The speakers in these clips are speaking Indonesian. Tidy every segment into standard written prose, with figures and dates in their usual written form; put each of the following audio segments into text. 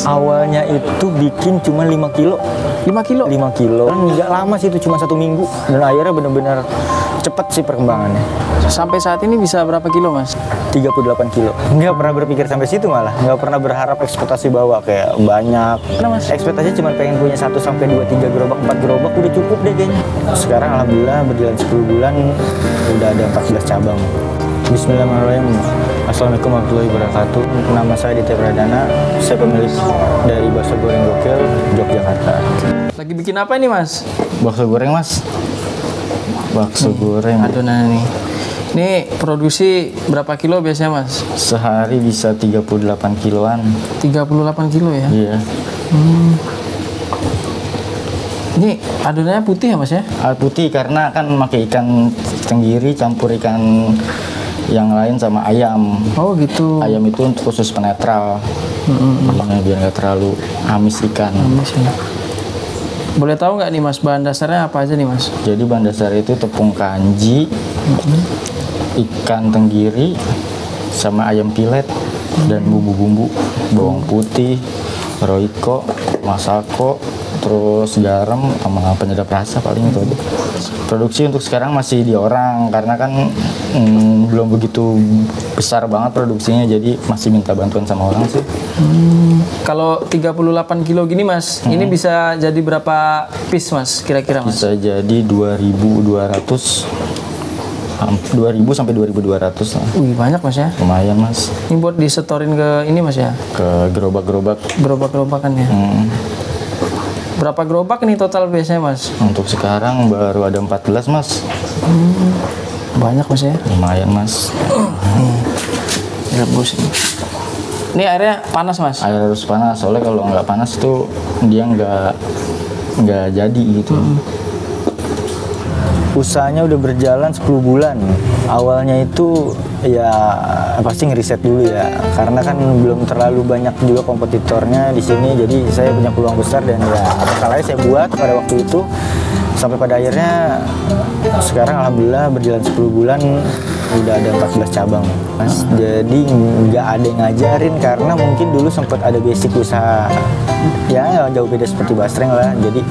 Awalnya itu bikin cuma 5 kilo. 5 kilo? 5 kilo. Nggak lama sih, itu cuma 1 minggu. Dan akhirnya benar-benar cepet sih perkembangannya. Sampai saat ini bisa berapa kilo, Mas? 38 kilo. Nggak pernah berpikir sampai situ malah. Nggak pernah berharap ekspektasi bawa kayak banyak. Ekspektasinya cuma pengen punya 1 sampai 2, 3 gerobak, 4 gerobak udah cukup deh kayaknya. Sekarang alhamdulillah berjalan 10 bulan udah ada 14 cabang. Bismillahirrahmanirrahim. Assalamualaikum warahmatullahi wabarakatuh. Nama saya Ditya Pradana. Saya pemilik dari Bakso Goreng Gokil, Yogyakarta. Lagi bikin apa ini, Mas? Bakso goreng, Mas. Bakso goreng. Adonan nih. Ini produksi berapa kilo biasanya, Mas? Sehari bisa 38 kiloan. 38 kilo ya? Iya. Ini adonannya putih ya, Mas ya? Putih karena kan pakai ikan tenggiri campur ikan yang lain sama ayam. Oh gitu. Ayam itu untuk khusus penetral. Biar nggak terlalu amis ikan. Amis ya. Boleh tahu nggak nih, Mas, bahan dasarnya apa aja nih, Mas? Jadi bahan dasar itu tepung kanji, ikan tenggiri, sama ayam pilet, dan bumbu-bumbu, bawang putih, roiko, masako, terus garam sama penyedap rasa, paling itu aja. Produksi untuk sekarang masih di orang karena kan belum begitu besar banget produksinya, jadi masih minta bantuan sama orang sih. Kalau 38 kilo gini, Mas, ini bisa jadi berapa piece, Mas, kira-kira, Mas? Bisa jadi 2.200 sampai 2.200 lah. Wih, banyak, Mas ya? Lumayan, Mas. Ini buat disetorin ke ini, Mas ya? Ke gerobak-gerobak. Gerobak-gerobakan ya? Berapa gerobak nih total biasanya, Mas? Untuk sekarang baru ada 14, Mas. Banyak, Mas ya? Lumayan, Mas. Rebus ini. Ini airnya panas, Mas? Air harus panas, soalnya kalau nggak panas tuh dia nggak jadi gitu. Usahanya udah berjalan 10 bulan. Awalnya itu ya pasti ngeriset dulu ya, karena kan belum terlalu banyak juga kompetitornya di sini, jadi saya punya peluang besar dan ya apa salahnya saya buat pada waktu itu. Sampai pada akhirnya sekarang alhamdulillah berjalan 10 bulan udah ada 14 cabang, Mas. Jadi nggak ada yang ngajarin karena mungkin dulu sempat ada basic usaha ya jauh beda seperti basreng lah, jadi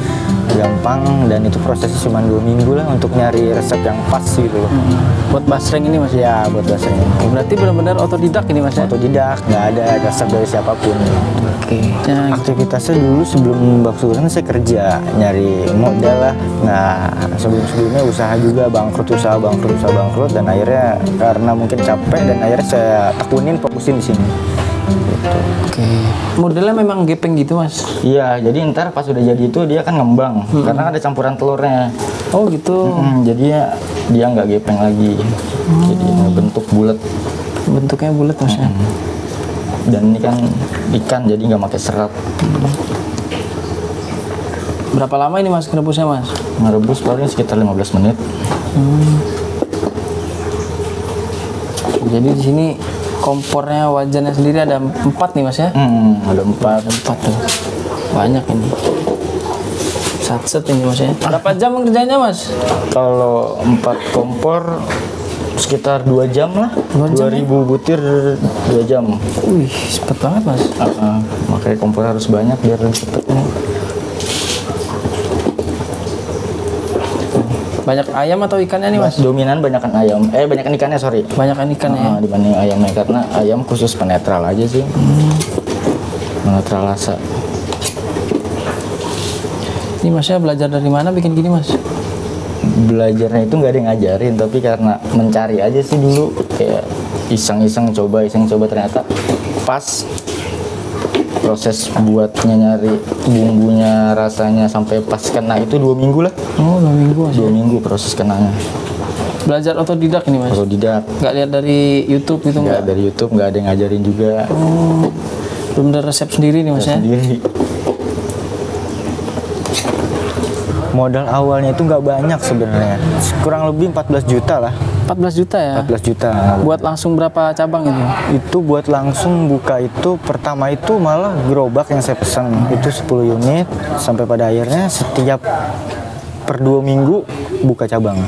gampang dan itu prosesnya cuma 2 minggu lah untuk nyari resep yang pas gitu loh. Buat basreng ini, Mas? Ya buat basreng. Berarti benar-benar otodidak ini, Mas ya? Otodidak, nggak ada resep dari siapapun. Oke. Nah, Aktivitasnya dulu sebelum bakso goreng saya kerja nyari modal lah. Nah sebelumnya usaha juga bangkrut dan akhirnya karena mungkin capek dan akhirnya saya tekunin fokusin di sini. Gitu. oke. Modelnya memang gepeng gitu, Mas? Iya, jadi ntar pas udah jadi itu dia kan ngembang karena ada campuran telurnya. Oh gitu. Jadinya dia nggak gepeng lagi. Jadi bentuk bulat. Bentuknya bulat, Mas ya? Dan ini kan ikan jadi nggak pakai serat. Berapa lama ini, Mas, ngerebusnya, Mas? Ngerebus paling sekitar 15 menit. Jadi di sini kompornya, wajannya sendiri ada 4 nih, Mas ya? Ada 4 tuh. Banyak ini. Satset ini, Mas ya. Berapa jam kerjanya, Mas? Kalau 4 kompor sekitar 2 jam lah. 2000 butir 2 jam. Wih, cepet banget, Mas. Makanya kompor harus banyak biar cepet nih. Banyak ayam atau ikannya nih, Mas? Dominan banyakan ayam. Banyakan ikannya, sorry. Banyakan ikan ya? Dibanding ayamnya, karena ayam khusus penetral aja sih. Penetral rasa. Ini Masnya belajar dari mana bikin gini, Mas? Belajarnya itu nggak ada yang ngajarin, tapi karena mencari aja sih dulu. Kayak iseng-iseng coba ternyata pas. Proses buatnya nyari bumbunya, rasanya sampai pas kena itu 2 minggu lah. Oh, 2 minggu, Mas. 2 minggu proses kenanya. Belajar otodidak ini, Mas? Otodidak. Nggak lihat dari YouTube gitu? Nggak dari YouTube, nggak ada yang ngajarin juga. Oh, belum ada resep sendiri nih, Mas ya? Sendiri. Modal awalnya itu nggak banyak sebenarnya, kurang lebih 14 juta lah. 14 juta ya? 14 juta. Buat langsung berapa cabang itu? Itu buat langsung buka itu, pertama itu malah gerobak yang saya pesan, itu 10 unit, sampai pada akhirnya setiap per 2 minggu buka cabang.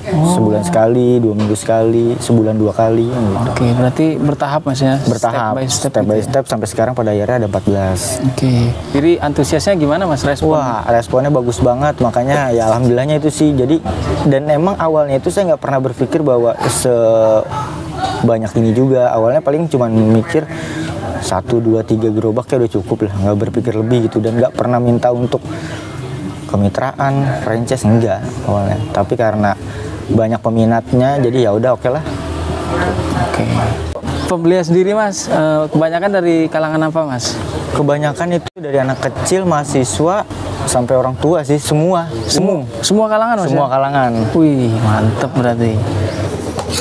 Sebulan sekali, 2 minggu sekali, sebulan 2 kali. Gitu. Oke, berarti bertahap Mas ya? Bertahap, step by gitu ya? step sampai sekarang pada akhirnya ada 14. Oke. Jadi antusiasnya gimana Mas respon? Wah, responnya bagus banget, makanya ya alhamdulillahnya itu sih. Jadi dan emang awalnya itu saya nggak pernah berpikir bahwa sebanyak ini juga. Awalnya paling cuman mikir 1, 2, 3 gerobak ya udah cukup lah, nggak berpikir lebih gitu dan nggak pernah minta untuk kemitraan, franchise enggak awalnya. Tapi karena banyak peminatnya, jadi ya udah oke lah. Oke. Pembelian sendiri Mas, kebanyakan dari kalangan apa Mas? Kebanyakan itu dari anak kecil, mahasiswa, sampai orang tua sih, semua. Semua kalangan Mas? Semua Ya? kalangan. Wih, mantep berarti.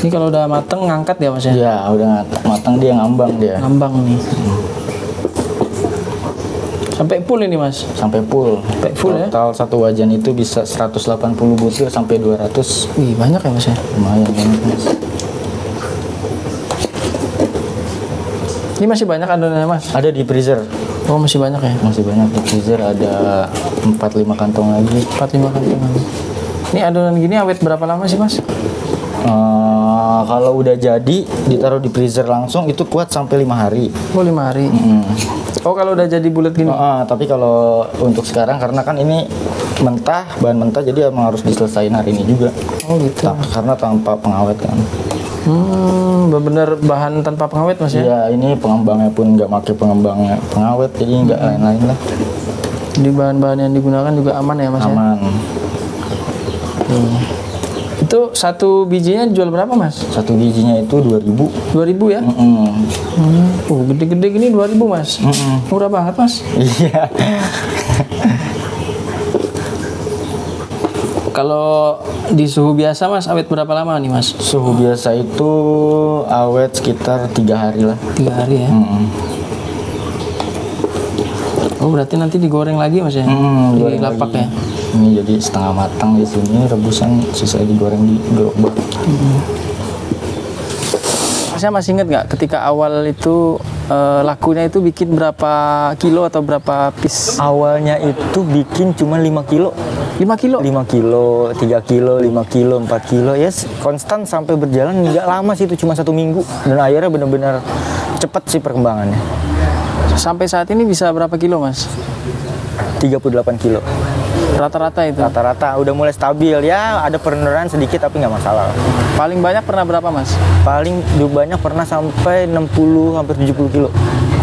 Ini kalau udah mateng ngangkat ya Mas ya? Ya, udah matang dia ngambang dia. Ngambang nih. Sampai full ini Mas? Sampai full. Sampai full ya? Total satu wajan itu bisa 180 butir sampai 200. Wih, banyak ya Mas ya? Lumayan banget, Mas. Ini masih banyak adonannya Mas? Ada di freezer. Oh, masih banyak ya? Masih banyak di freezer, ada 4-5 kantong lagi. 4-5 kantongan. Ini adonan gini awet berapa lama sih Mas? Kalau udah jadi ditaruh di freezer langsung itu kuat sampai 5 hari. Oh, 5 hari. Oh, kalau udah jadi bulat gini? Tapi kalau untuk sekarang karena kan ini mentah, bahan mentah, jadi emang harus diselesain hari ini juga. Oh gitu. Karena tanpa pengawet kan. Bener bahan tanpa pengawet Mas ya? Iya, ini pengembangnya pun nggak pakai pengawet, jadi nggak lain-lain lah. Jadi bahan-bahan yang digunakan juga aman ya Mas ya? Aman. Itu satu bijinya dijual berapa Mas? Satu bijinya itu 2.000. 2.000 ya? Gede-gede gini 2.000 Mas? Murah banget Mas? Iya. Kalau di suhu biasa Mas, awet berapa lama nih Mas? Suhu biasa itu awet sekitar 3 hari lah. 3 hari ya? Oh, berarti nanti digoreng lagi Mas ya? Di lapak ya? Ini jadi setengah matang di sini, rebusan, sisa digoreng di gerobak. Saya masih ingat nggak ketika awal itu lakunya itu bikin berapa kilo atau berapa piece? Awalnya itu bikin cuma 5 kilo. 5 kilo? 5 kilo, 3 kilo, 5 kilo, 4 kilo. Ya konstan sampai berjalan nggak lama sih, itu cuma 1 minggu. Dan akhirnya benar-benar cepet sih perkembangannya. Sampai saat ini bisa berapa kilo Mas? 38 kilo. Rata-rata itu? Rata-rata udah mulai stabil ya, ada penurunan sedikit tapi nggak masalah. Paling banyak pernah berapa Mas? Paling banyak pernah sampai 60 hampir 70 kilo.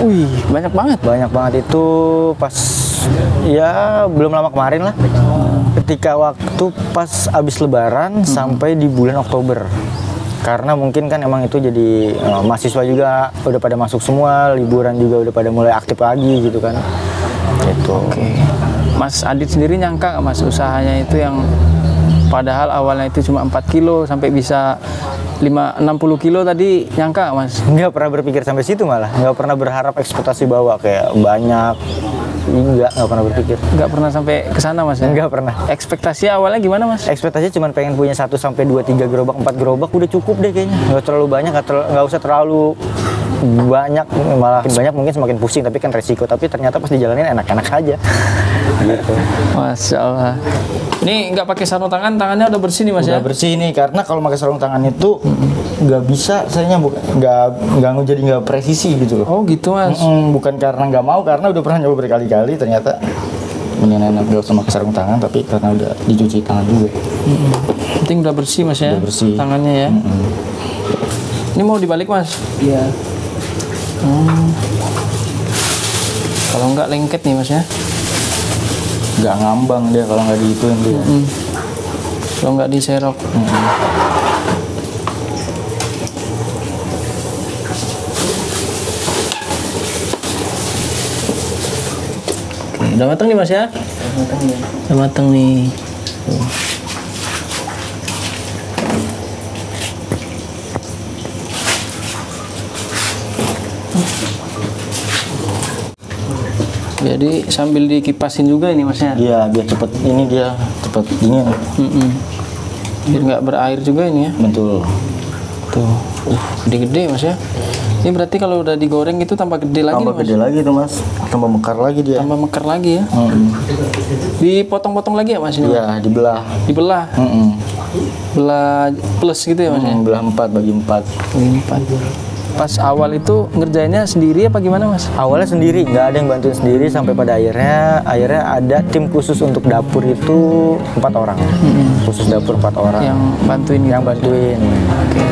Wih, banyak banget. Banyak banget itu pas ya belum lama kemarin lah. Ketika waktu pas abis lebaran sampai di bulan Oktober. Karena mungkin kan emang itu jadi mahasiswa juga udah pada masuk semua, liburan juga udah pada mulai aktif lagi gitu kan. Gitu. Oke. Mas Adit sendiri nyangka nggak Mas usahanya itu yang padahal awalnya itu cuma 4 kilo sampai bisa 60 kilo tadi, nyangka nggak Mas? Nggak pernah berpikir sampai situ, malah nggak pernah berharap ekspektasi bahwa kayak banyak. Nggak pernah berpikir. Nggak pernah sampai ke sana Mas ya? Nggak pernah. Ekspektasi awalnya gimana Mas? Ekspektasinya cuma pengen punya 1 sampai 2, 3 gerobak, 4 gerobak udah cukup deh kayaknya. Nggak terlalu banyak, nggak usah terlalu banyak, malah banyak mungkin semakin pusing, tapi kan resiko. Tapi ternyata pas dijalanin enak-enak saja. Gitu. Masya Allah. Ini nggak pakai sarung tangan, tangannya udah bersih nih Mas Udah ya? bersih nih, karena kalau pakai sarung tangan itu nggak bisa, sayanya nggak jadi nggak presisi gitu loh. Oh gitu Mas. Bukan karena nggak mau, karena udah pernah nyoba berkali-kali, ternyata mendingan nggak usah pakai sarung tangan, tapi karena udah dicuci tangan juga. Penting udah bersih Mas ya? Udah bersih. Tangannya ya? Ini mau dibalik Mas? Iya. Kalau nggak lengket nih Mas ya? Nggak ngambang dia kalau nggak diituin dia. Kalau nggak diserok. Oke, udah matang nih Mas ya? Udah matang nih. Tuh. Jadi sambil dikipasin juga ini Mas ya? Iya, biar cepet ini dia cepet dingin. Biar nggak berair juga ini ya? Betul. Tuh, gede-gede Mas ya? Ini berarti kalau udah digoreng itu tambah gede lagi Tambah nih Mas? gede lagi tuh Mas, tambah mekar lagi dia. Tambah mekar lagi ya? Dipotong-potong lagi ya Mas ini? Iya, dibelah. Dibelah? belah plus gitu ya mas ya? Belah 4 bagi 4. Empat. Pas awal itu ngerjainnya sendiri apa gimana mas? Awalnya sendiri, nggak ada yang bantuin sendiri sampai pada akhirnya ada tim khusus untuk dapur itu 4 orang. Khusus dapur 4 orang. Yang bantuin gitu? Yang bantuin. Oke.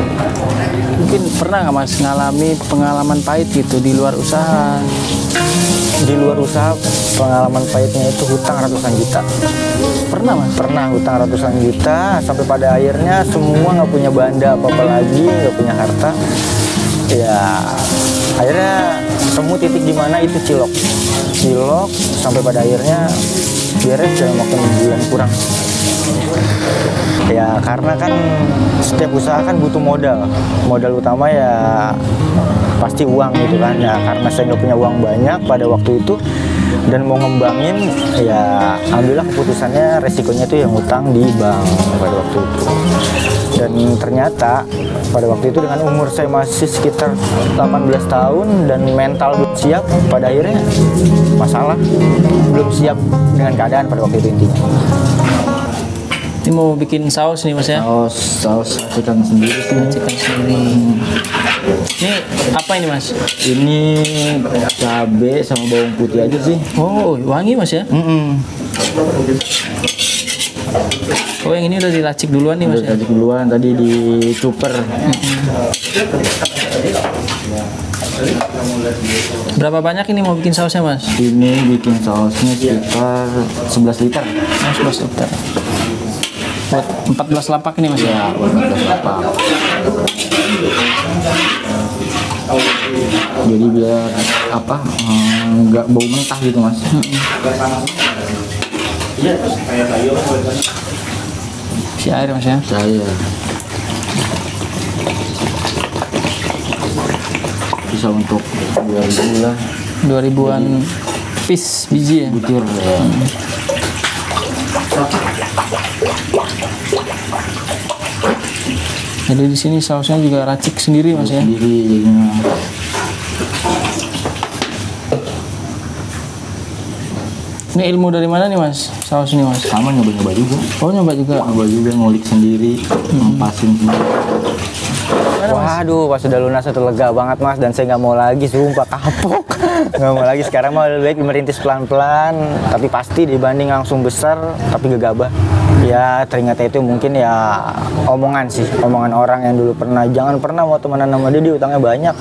Mungkin pernah nggak mas ngalami pengalaman pahit gitu di luar usaha? Di luar usaha pengalaman pahitnya itu hutang ratusan juta. Pernah mas? Pernah hutang ratusan juta sampai pada akhirnya semua nggak punya banda apa-apa lagi, nggak punya harta. Ya akhirnya temu titik di mana itu cilok sampai pada akhirnya beres dalam waktu 6 bulan kurang. Ya karena kan setiap usaha kan butuh modal utama ya pasti uang gitu kan ya, karena saya nggak punya uang banyak pada waktu itu dan mau ngembangin ya alhamdulillah keputusannya resikonya itu yang utang di bank pada waktu itu. Dan ternyata pada waktu itu dengan umur saya masih sekitar 18 tahun dan mental belum siap, pada akhirnya masalah belum siap dengan keadaan pada waktu itu intinya. Ini mau bikin saus nih mas ya? Saus racikan sendiri sih. Racikan sendiri. Ini apa ini mas? Ini cabai sama bawang putih aja sih. Oh wangi mas ya? Oh yang ini udah diracik duluan nih mas? Udah diracik duluan, tadi di cuper. Berapa banyak ini mau bikin sausnya mas? Ini bikin sausnya sekitar 11 liter. Oh, 11 liter. Buat 14 lapak ini mas ya? 14 lapak. Jadi biar apa nggak bau mentah gitu mas. Si air mas ya? Saya bisa untuk 2000 lah. 2000-an piece biji ya? Butir ya. Jadi di sini sausnya juga racik sendiri mas ya? Sendiri jadinya. Ini ilmu dari mana nih mas? Saus ini mas? Sama nyoba-nyoba juga. Oh nyoba juga? Nyoba juga, ngulik sendiri, ngepasin sendiri. Waduh, pas sudah lunas itu lega banget mas, dan saya nggak mau lagi, sumpah kapok. Nggak mau lagi, sekarang mau lebih baik merintis pelan-pelan, tapi pasti dibanding langsung besar, tapi gegabah. Ya ternyata itu mungkin ya omongan sih, omongan orang yang dulu pernah, jangan pernah mau temenan sama dia utangnya banyak,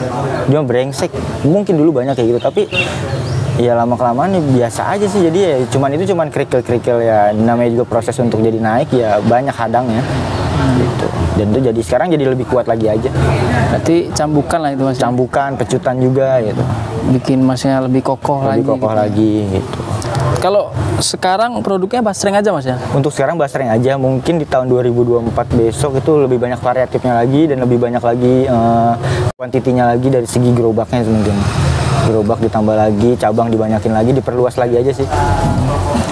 dia brengsek. Mungkin dulu banyak kayak gitu, tapi ya lama-kelamaan ya biasa aja sih, jadi ya cuman kerikil-kerikil ya, namanya juga proses untuk jadi naik ya banyak hadangnya. Gitu. Dan itu jadi sekarang jadi lebih kuat lagi aja. Berarti cambukan lah itu mas? Cambukan, pecutan juga gitu. Bikin masnya lebih kokoh lagi. Lebih kokoh lagi gitu. Kalau sekarang produknya basreng aja mas ya? Untuk sekarang basreng aja, mungkin di tahun 2024 besok itu lebih banyak variatifnya lagi dan lebih banyak lagi kuantitinya lagi dari segi gerobaknya mungkin. Gerobak ditambah lagi, cabang dibanyakin lagi, diperluas lagi aja sih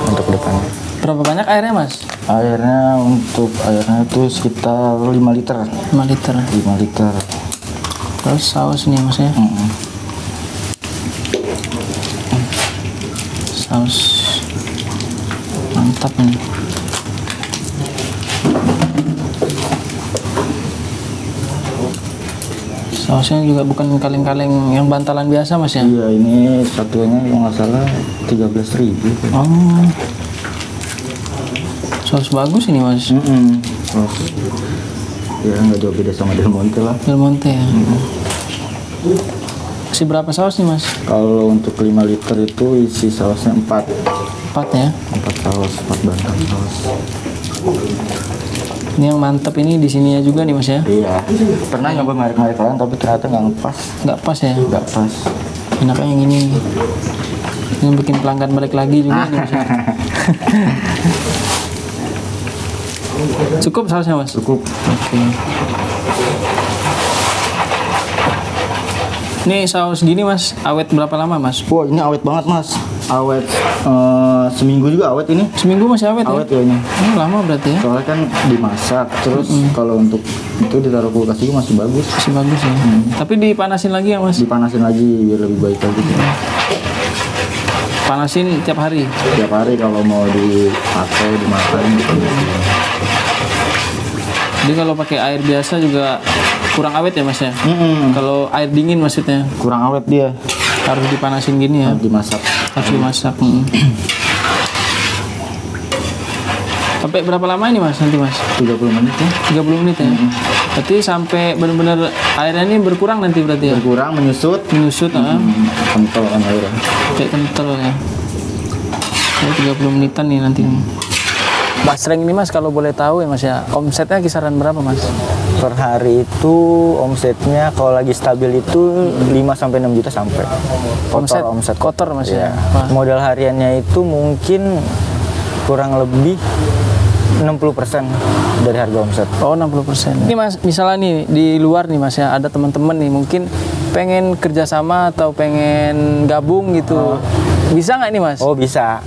untuk depannya. Berapa banyak airnya mas? Airnya itu sekitar 5 liter. 5 liter. 5 liter. Terus saus nih mas ya? Saus mantap nih. Sausnya juga bukan kaleng-kaleng yang bantalan biasa mas ya? Iya, ini satunya yang nggak salah 13.000. Oh, saus bagus ini mas. Saus ya nggak jauh beda sama Del Monte lah. Del Monte ya. Isi berapa saus nih mas? Kalau untuk 5 liter itu isi sausnya 4. 4 ya? 4 saus, 4 batang saus. Ini yang mantep ini di sininya juga nih mas ya? Iya. Pernah nyoba merek-merek lain tapi ternyata nggak pas. Nggak pas ya? Nggak pas. Enaknya yang ini. Yang bikin pelanggan balik lagi juga nih mas ya? Cukup sausnya mas? Cukup. Oke. Ini saus gini mas, awet berapa lama mas? Wah, ini awet banget mas. Awet seminggu juga awet ini. Seminggu masih awet ya? Awet ya ini. Oh, lama berarti ya? Soalnya kan dimasak, terus kalau untuk itu ditaruh kulkas juga masih bagus. Masih bagus ya? Tapi dipanasin lagi ya mas? Dipanasin lagi biar lebih baik lagi. Panasin tiap hari? Tiap hari kalau mau dipakai, dimakan gitu. Jadi kalau pakai air biasa juga kurang awet ya mas ya? Kalau air dingin maksudnya Kurang awet dia, harus dipanasin gini ya? dimasak. Harus dimasak. Sampai berapa lama ini mas nanti mas? 30 menit ya. 30 menit ya? Berarti sampai benar-benar airnya ini berkurang nanti berarti ya? Berkurang, menyusut. Menyusut, Kental kan airnya. kayak kental ya. Oh, 30 menitan nih nanti. Basreng ini mas kalau boleh tahu ya mas ya, omsetnya kisaran berapa mas? Per hari itu omsetnya kalau lagi stabil itu 5-6 juta sampai. Omset. Kotor mas Iya. ya? Wah. Modal hariannya itu mungkin kurang lebih 60% dari harga omset. Oh 60%. Ini mas, misalnya nih di luar nih mas ya, ada teman-teman nih mungkin pengen kerjasama atau pengen gabung gitu, bisa nggak nih mas? Oh bisa.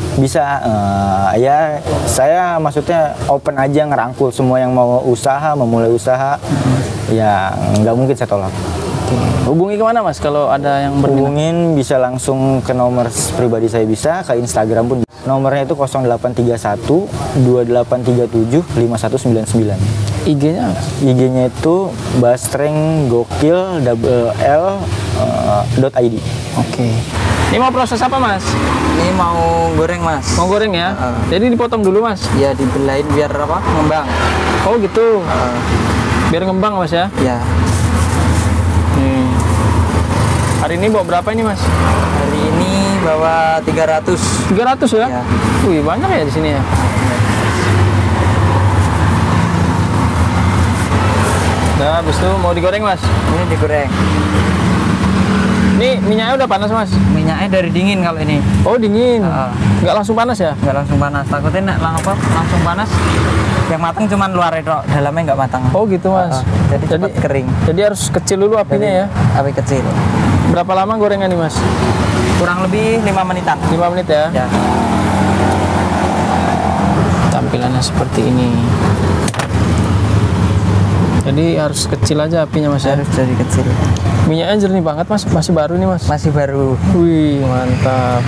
Ya saya maksudnya open aja ngerangkul semua yang mau usaha, memulai usaha. Ya nggak mungkin saya tolak. Hubungi kemana mas kalau ada yang berminat? Hubungin bisa langsung ke nomor pribadi saya, bisa ke Instagram pun. Nomornya itu 0831 2837 5199. IG-nya? IG-nya itu bastreng_l_id. Oke. Ini mau proses apa mas? Ini mau goreng mas. Mau goreng ya? Jadi dipotong dulu mas? Ya dibelain biar apa? Ngembang. Oh gitu. Biar ngembang mas ya? Ya. Nih. Hari ini bawa berapa ini mas? Hari ini bawa 300. 300 ya? Ya. Wih banyak ya di sini ya. Nah, habis itu mau digoreng mas? Ini digoreng. Ini minyaknya udah panas mas? Minyaknya dari dingin kalau ini. Oh dingin. Nggak langsung panas ya? Nggak langsung panas. Takutnya langsung panas. Yang matang cuma luarnya dok, dalamnya nggak matang. Oh gitu mas. Jadi cepat kering. Jadi harus kecil dulu apinya ya? Api kecil. Berapa lama gorengan nih mas? Kurang lebih 5 menitan. 5 menit ya? Ya. Tampilannya seperti ini. Jadi harus kecil aja apinya mas ya? Harus dari kecil. Minyaknya jernih banget mas, masih baru nih mas? Masih baru. Wih mantap.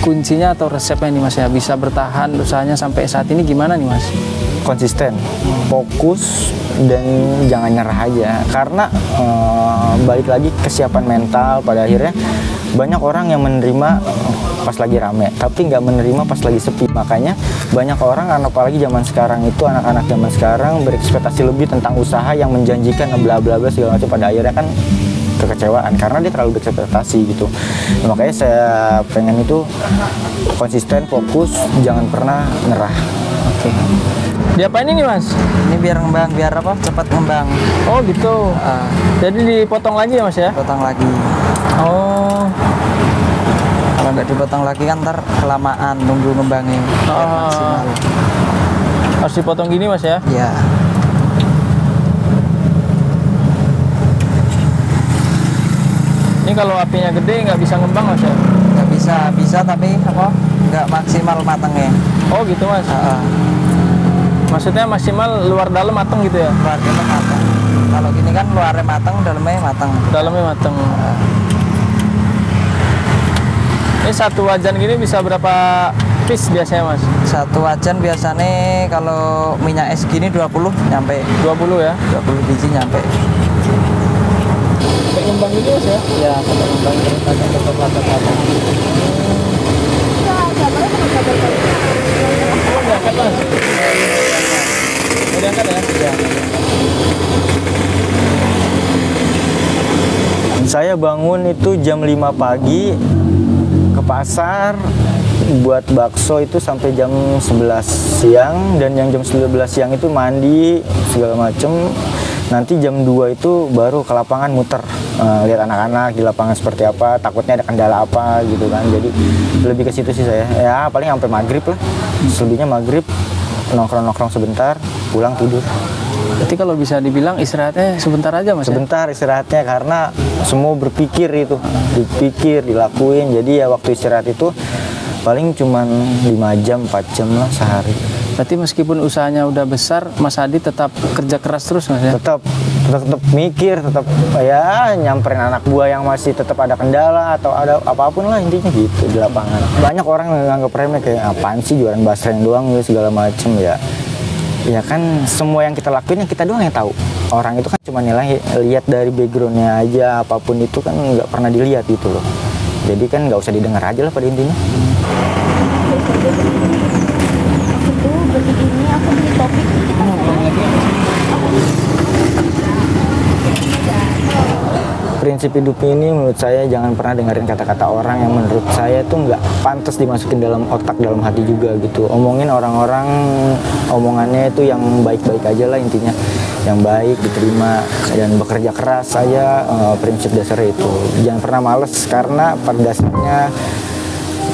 Kuncinya atau resepnya nih mas ya, bisa bertahan usahanya sampai saat ini gimana nih mas? Konsisten, fokus, dan jangan nyerah aja. Karena balik lagi kesiapan mental. Pada akhirnya banyak orang yang menerima pas lagi rame, tapi nggak menerima pas lagi sepi. Makanya banyak orang, apalagi zaman sekarang itu, anak-anak zaman sekarang berekspektasi lebih tentang usaha yang menjanjikan bla bla bla segala macam. Pada akhirnya kan kekecewaan karena dia terlalu berekspektasi gitu. Nah, makanya saya pengen itu konsisten, fokus, jangan pernah nyerah. Oke. Diapain ini mas? Ini biar ngembang, biar apa? Cepat ngembang. Oh gitu. Jadi dipotong lagi ya mas ya? Potong lagi. Oh. Kalau nggak dipotong lagi kan ntar kelamaan nunggu ngembangnya. Biar maksimal. Harus dipotong gini mas ya? Ya. Ini kalau apinya gede nggak bisa ngembang mas ya? Nggak bisa tapi apa? Nggak maksimal matangnya. Oh gitu mas? Maksudnya maksimal luar dalam mateng gitu ya? Luar dalam matang. Kalau gini kan luarnya matang, dalamnya matang. Dalamnya mateng. Ini satu wajan gini bisa berapa piece biasanya mas? Satu wajan biasanya kalau minyak es gini 20 nyampe. 20 ya? 20 biji nyampe. Sampai ngembang gitu mas ya? Ya, sampai ngembang terus aja tetap matang-matang. Oh diangkat mas? Mau diangkat ya? Ya. Saya bangun itu jam 5 pagi ke pasar buat bakso itu sampai jam 11 siang, dan yang jam 11 siang itu mandi segala macem. Nanti jam 2 itu baru ke lapangan muter, lihat anak-anak di lapangan seperti apa, takutnya ada kendala apa gitu kan. Jadi lebih ke situ sih saya. Ya paling sampai maghrib lah. Selebihnya maghrib nongkrong-nongkrong sebentar, pulang tidur. Berarti kalau bisa dibilang istirahatnya sebentar aja mas ya? Sebentar istirahatnya, karena semua berpikir itu, dipikir, dilakuin. Jadi ya waktu istirahat itu paling cuman 5 jam, 4 jam lah sehari. Berarti meskipun usahanya udah besar, Mas Adi tetap kerja keras terus mas ya? Tetap mikir, tetap ya nyamperin anak buah yang masih tetap ada kendala atau ada apapun lah, intinya gitu di lapangan. Banyak orang yang nganggap remeh kayak apaan sih jualan basreng doang ya segala macem ya. Ya kan semua yang kita lakuin yang kita doang yang tahu. Orang itu kan cuma lihat dari backgroundnya aja, apapun itu kan nggak pernah dilihat gitu loh. Jadi kan nggak usah didengar aja lah pada intinya. Aku tuh begini, aku beli topik kita Prinsip hidup ini menurut saya jangan pernah dengerin kata-kata orang yang menurut saya tuh nggak pantas dimasukin dalam otak, dalam hati juga gitu. Omongin orang-orang, omongannya itu yang baik-baik aja lah intinya, yang baik diterima dan bekerja keras. Saya prinsip dasarnya itu jangan pernah males, karena pada dasarnya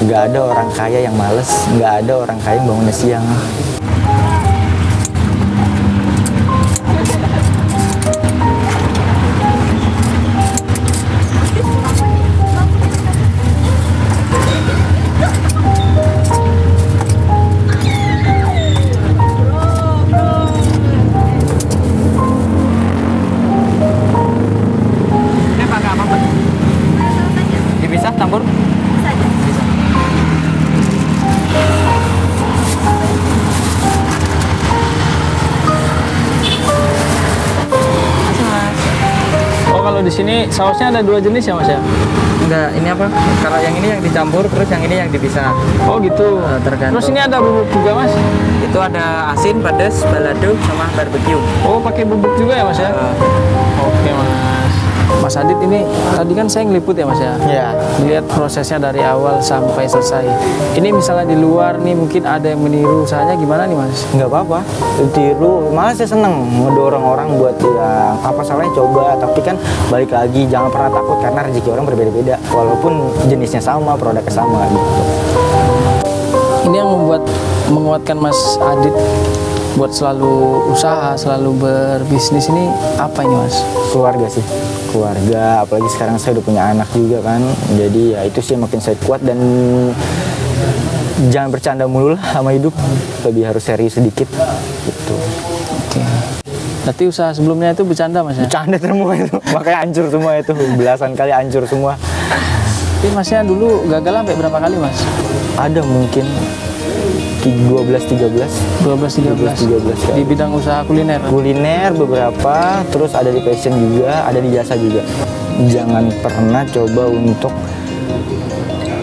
nggak ada orang kaya yang males, nggak ada orang kaya yang bangunnya siang. Dipisah campur? Oh, kalau di sini sausnya ada 2 jenis ya Mas ya? Enggak, ini apa? Kalau yang ini yang dicampur, terus yang ini yang dipisah. Oh gitu. Tergantung. Terus ini ada bubuk juga Mas? Itu ada asin, pedas, balado, sama barbeque. Oh, pakai bubuk juga ya Mas ya? Oke Mas. Mas Adit ini tadi kan saya ngeliput ya Mas ya? Ya, Lihat prosesnya dari awal sampai selesai. Ini misalnya di luar nih mungkin ada yang meniru usahanya, gimana nih Mas? nggak apa-apa, tiru. Malah saya seneng ngedorong orang buat ya apa salahnya coba. Tapi kan balik lagi jangan pernah takut karena rezeki orang berbeda-beda. Walaupun jenisnya sama, produknya sama gitu. Ini yang menguatkan Mas Adit buat selalu usaha, selalu berbisnis ini apa ini Mas? Keluarga sih, keluarga. Apalagi sekarang saya udah punya anak juga kan. Jadi ya itu sih yang makin saya kuat, dan jangan bercanda mulu lah sama hidup. Lebih harus serius sedikit gitu. Oke. Berarti usaha sebelumnya itu bercanda Mas ya? Bercanda semua itu, makanya hancur semua itu. Belasan kali hancur semua. Tapi Masnya dulu gagal sampai berapa kali Mas? Ada mungkin 12-13 12-13 di bidang usaha kuliner. kuliner beberapa, terus ada di fashion juga, ada di jasa juga. Jangan pernah coba untuk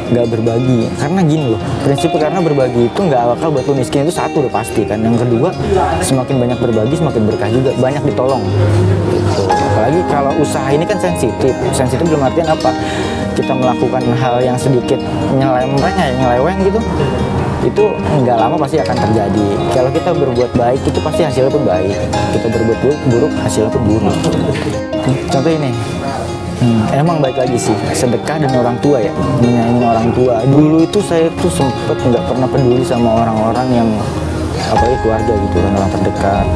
nggak berbagi, karena gini loh prinsipnya, karena berbagi itu nggak bakal buat lo miskin, itu satu udah pasti kan. Yang kedua, semakin banyak berbagi semakin berkah juga, banyak ditolong gitu. Apalagi kalau usaha ini kan sensitif dalam artian apa, kita melakukan hal yang sedikit nyeleweng gitu, itu nggak lama pasti akan terjadi. Kalau kita berbuat baik itu pasti hasilnya pun baik, kita berbuat buruk hasilnya pun buruk. Contoh ini, emang baik lagi sih, sedekah dan orang tua ya, menyayangi orang tua. Dulu itu saya tuh sempet nggak pernah peduli sama orang-orang yang apalagi keluarga gitu kan, orang terdekat.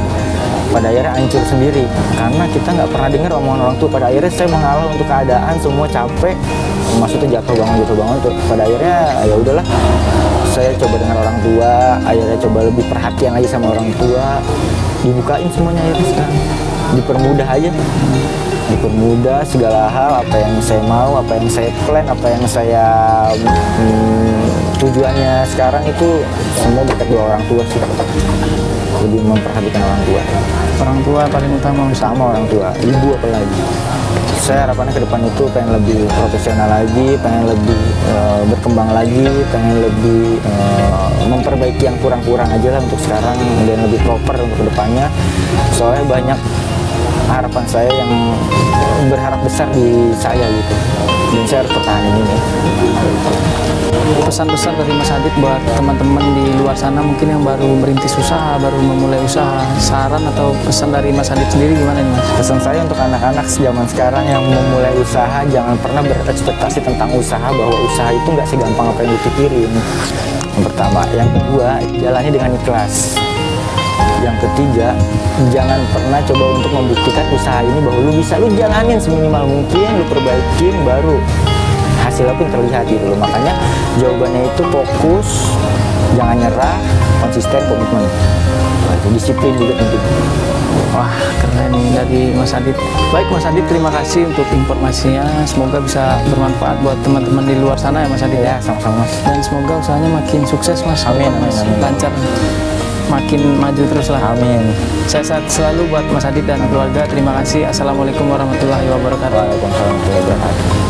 Pada akhirnya hancur sendiri karena kita nggak pernah dengar omongan orang tua. Pada akhirnya saya mengalah untuk keadaan, semua capek, maksudnya jatuh bangun tuh. Pada akhirnya ya udahlah, saya coba dengan orang tua, akhirnya coba lebih perhatian lagi sama orang tua, dibukain semuanya akhirnya sekarang, dipermudah aja. Dipermudah segala hal, apa yang saya mau, apa yang saya plan, apa yang saya tujuannya sekarang itu semua berkat doa orang tua sih. Lebih memperhatikan orang tua. Orang tua paling utama Mas. Sama orang tua, ibu apalagi. Saya harapannya ke depan itu pengen lebih profesional lagi, pengen lebih berkembang lagi, pengen lebih memperbaiki yang kurang-kurang aja lah untuk sekarang, dan lebih proper untuk kedepannya. Soalnya banyak harapan saya yang berharap besar di saya gitu, dan saya harus pertahanin ini. Pesan-pesan dari Mas Adit buat teman-teman di luar sana mungkin yang baru merintis usaha, baru memulai usaha, saran atau pesan dari Mas Adit sendiri gimana nih Mas? Pesan saya untuk anak-anak zaman sekarang yang memulai usaha, jangan pernah berekspektasi tentang usaha bahwa usaha itu nggak segampang apa yang dipikirin. Yang pertama, yang kedua, jalani dengan ikhlas. Yang ketiga, jangan pernah coba untuk membuktikan usaha ini bahwa lu bisa, lu jalanin seminimal mungkin, lu perbaikin, baru hasilnya pun terlihat gitu loh. Makanya jawabannya itu fokus, jangan nyerah, konsisten, komitmen. Disiplin juga penting. Wah, keren nih dari Mas Adit. Baik Mas Adit, terima kasih untuk informasinya. Semoga bisa bermanfaat buat teman-teman di luar sana ya Mas Adit. Ya, sama-sama Mas. Dan semoga usahanya makin sukses Mas. Amin, amin, amin. Lancar. makin maju terus lah. Amin. Sehat selalu buat Mas Adit dan keluarga. Terima kasih. Assalamualaikum warahmatullahi wabarakatuh. Waalaikumsalam warahmatullahi wabarakatuh.